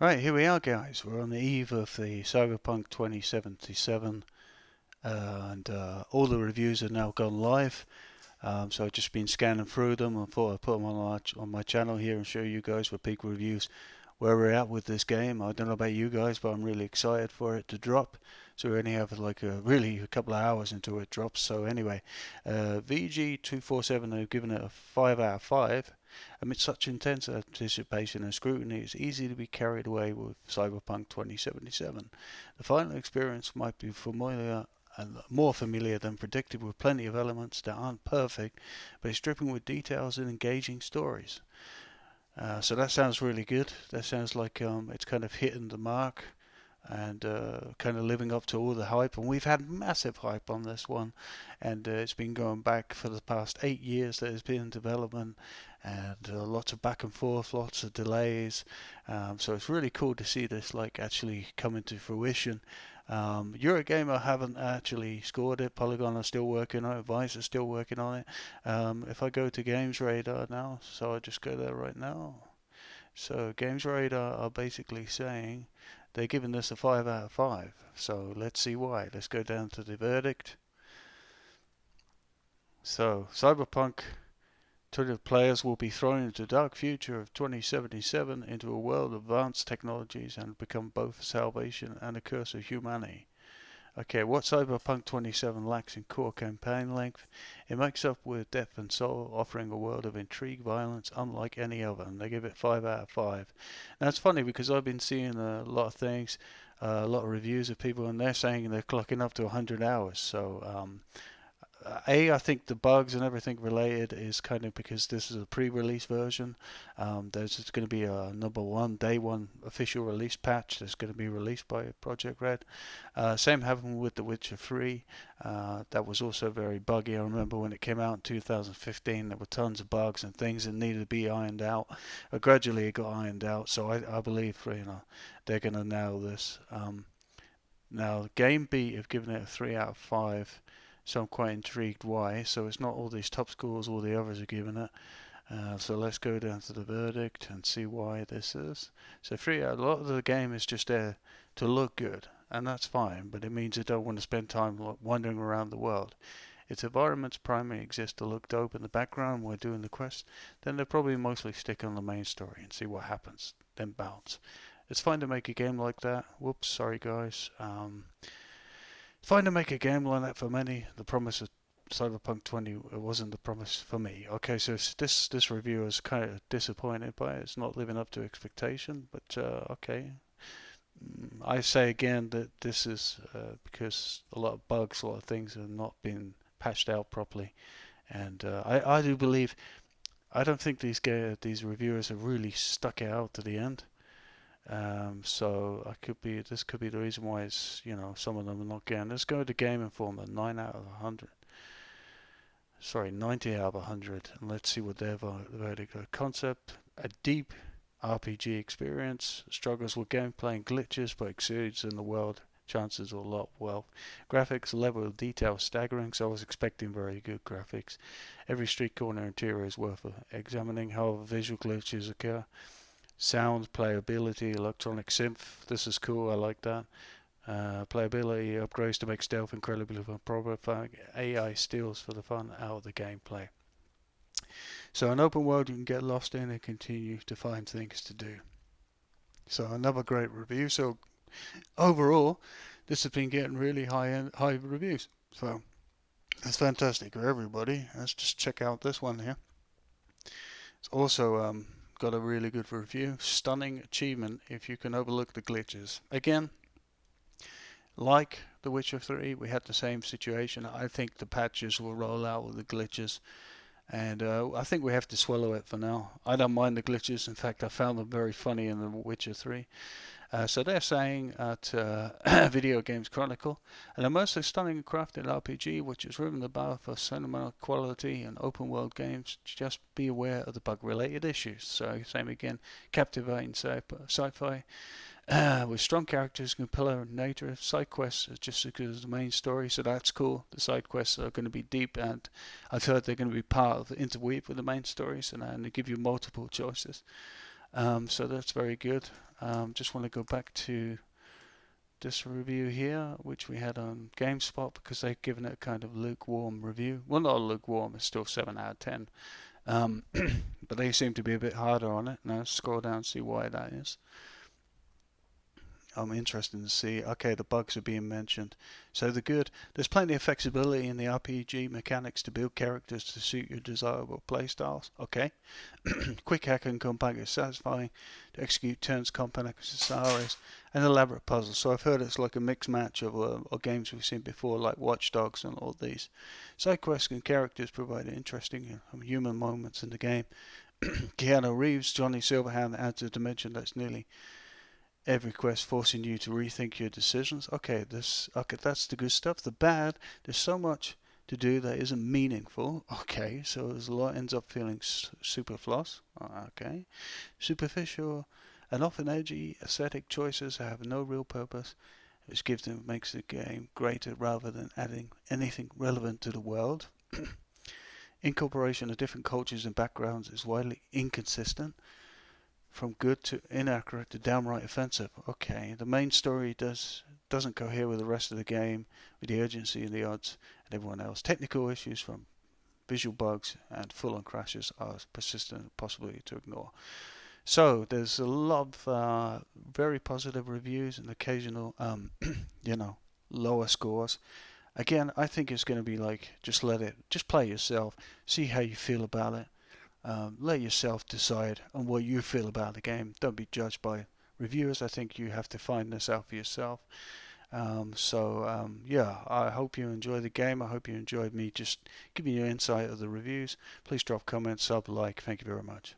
Right, here we are, guys. We're on the eve of the Cyberpunk 2077, and all the reviews have now gone live. So I've just been scanning through them and thought I'd put them on my channel here and show you guys with peak reviews where we're at with this game. I don't know about you guys, but I'm really excited for it to drop. So we only have like a couple of hours until it drops. So anyway, VG247 have given it a 5 out of 5. Amid such intense anticipation and scrutiny, it's easy to be carried away with Cyberpunk 2077. The final experience might be familiar and more familiar than predicted, with plenty of elements that aren't perfect, but it's dripping with details and engaging stories. So that sounds really good. That sounds like it's kind of hitting the mark and kind of living up to all the hype. And we've had massive hype on this one, and it's been going back for the past 8 years that it's been in development, and lots of back and forth, lots of delays. So it's really cool to see this like actually coming to fruition. Eurogamer haven't actually scored it. Polygon are still working on it. Vice are still working on it. If I go to Games Radar now, so I just go there right now. So Games Radar are basically saying they're giving this a 5 out of 5. So let's see why. Let's go down to the verdict. So Cyberpunk to the players will be thrown into the dark future of 2077, into a world of advanced technologies, and become both a salvation and a curse of humanity. Okay, what Cyberpunk 27 lacks in core campaign length, it makes up with depth and soul, offering a world of intrigue, violence unlike any other, and they give it 5 out of 5. Now it's funny because I've been seeing a lot of things, a lot of reviews of people, and they're saying they're clocking up to 100 hours. So I think the bugs and everything related is kind of because this is a pre-release version. There's going to be a day one official release patch that's going to be released by Project Red. Same happened with The Witcher 3. That was also very buggy. I remember when it came out in 2015, there were tons of bugs and things that needed to be ironed out. Gradually, it got ironed out. So I believe they're going to nail this. Now, GameBeat have given it a 3 out of 5. So I'm quite intrigued why. So it's not all these top scores all the others are giving it. So let's go down to the verdict and see why this is. So 3 out. A lot of the game is just there to look good, and that's fine. But it means you don't want to spend time wandering around the world. Its environments primarily exist to look dope in the background while doing the quest. Then they'll probably mostly stick on the main story and see what happens. Then bounce. It's fine to make a game like that. Whoops, sorry guys. Fine to make a game like that for many. The promise of Cyberpunk 20 wasn't the promise for me. Okay, so this review is kind of disappointed by it. It's not living up to expectation, but okay. I say again that this is because a lot of bugs, a lot of things have not been patched out properly, and I do believe I don't think these reviewers have really stuck it out to the end. So this could be the reason why it's some of them are not getting. Let's go to Game Informer, 9 out of 100. Sorry, 90 out of 100, and let's see what their verdict are. Concept: a deep RPG experience, struggles with gameplay and glitches, but exceeds in the world. Chances are a lot well. Graphics, level of detail staggering, so I was expecting very good graphics. Every street corner interior is worth examining, however visual glitches occur. Sound, playability, electronic synth. This is cool. I like that. Playability upgrades to make stealth incredibly fun. AI steals for the fun out of the gameplay. So an open world you can get lost in and continue to find things to do. So another great review. So overall, this has been getting really high reviews. So that's fantastic for everybody. Let's just check out this one here. It's also got a really good review. Stunning achievement if you can overlook the glitches. Again, like The Witcher 3, we had the same situation. I think the patches will roll out with the glitches, and I think we have to swallow it for now. I don't mind the glitches. In fact, I found them very funny in The Witcher 3. So they're saying at Video Games Chronicle, an immersive, stunning and crafted RPG which has driven the bar for cinematic quality and open world games. Just be aware of the bug related issues. So same again, captivating sci-fi with strong characters, compelling nature. Side quests are just as good as the main story, so that's cool. The side quests are going to be deep, and I've heard they're going to be part of the interweave with the main stories, and they give you multiple choices. So that's very good. Just want to go back to this review here, which we had on GameSpot, because they've given it a kind of lukewarm review. Well, not lukewarm, it's still 7 out of 10. But they seem to be a bit harder on it. Now, scroll down and see why that is. I'm interested to see. Okay, the bugs are being mentioned. So the good, there's plenty of flexibility in the RPG mechanics to build characters to suit your desirable playstyles. Okay. Quick hack and compact is satisfying to execute turns, complex scenarios, and elaborate puzzles. So I've heard it's like a mixed match of games we've seen before, like Watch Dogs and all these. Side quests and characters provide interesting human moments in the game. Keanu Reeves, Johnny Silverhand adds a dimension that's nearly every quest forcing you to rethink your decisions. Okay, that's the good stuff. The bad, there's so much to do that isn't meaningful. Okay, so there's a lot ends up feeling superfluous. Okay, superficial and often edgy aesthetic choices have no real purpose, which makes the game greater rather than adding anything relevant to the world. Incorporation of different cultures and backgrounds is widely inconsistent, from good to inaccurate to downright offensive. Okay, the main story doesn't cohere with the rest of the game, with the urgency and the odds and everyone else. Technical issues from visual bugs and full-on crashes are persistent, possibly to ignore. So there's a lot of very positive reviews and occasional, lower scores. Again, I think it's going to be like just play yourself, see how you feel about it. Let yourself decide on what you feel about the game. Don't be judged by reviewers. I think you have to find this out for yourself. Yeah, I hope you enjoy the game. I hope you enjoyed me just giving you insight of the reviews. Please drop comments, sub, like. Thank you very much.